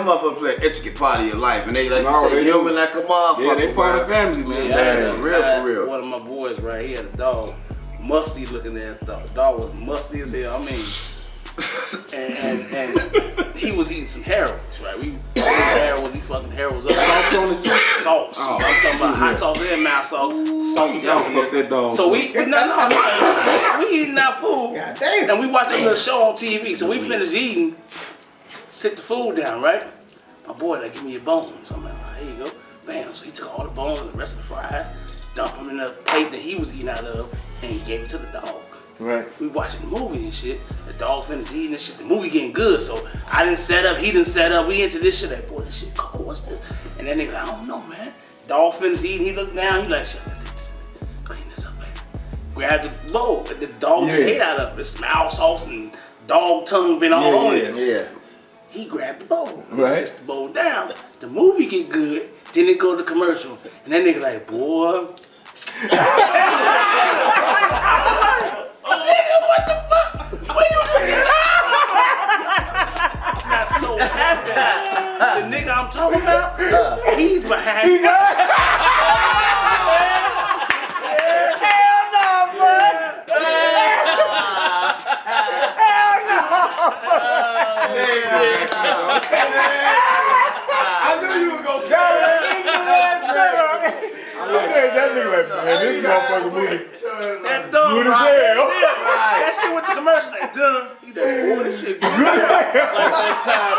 motherfuckers play an intricate part of your life, and they like they human like a motherfucker. Yeah, they part of the family, man. For real. One of my boys, right, he had a dog, musty looking ass dog. The dog was musty as hell. I mean, and he was eating some Harold's, right? We Harold's, he fucking Harold's up. Salt on the tip. Sauce. Oh, I'm talking about hot sauce and mouth sauce. Salt down Fuck that dog. So we eating our food, and we watching a little show on TV. So we finished eating, sit the food down, right? My boy, like, give me your bones. I'm like, here you go. Bam. So he took all the bones and the rest of the fries, dumped them in the plate that he was eating out of, and he gave it to the dog. Right. We watching the movie and shit. The dog finished eating this shit. The movie getting good, so I didn't set up, he didn't set up. We into this shit like, boy, this shit cold. What's this? And that nigga, I don't know, man. Dog finished eating. He looked down. He like, shit, let's take this. Clean this up, man. Grabbed the bowl. The dog just ate out of it. This mouth sauce and dog tongue been all on it. Yeah. He grabbed the bowl. Right. Sits the bowl down. The movie get good. Then it go to commercial. And that nigga like, boy. What the fuck? What you doing? Not so happy. The nigga I'm talking about, he's behind me. Hell no, bud. I knew you were gonna say that. That nigga like, man, this motherfucker movie. That dog, Good as right? hell. That shit went to commercial like, done. He like, boy, this shit good. Like that time,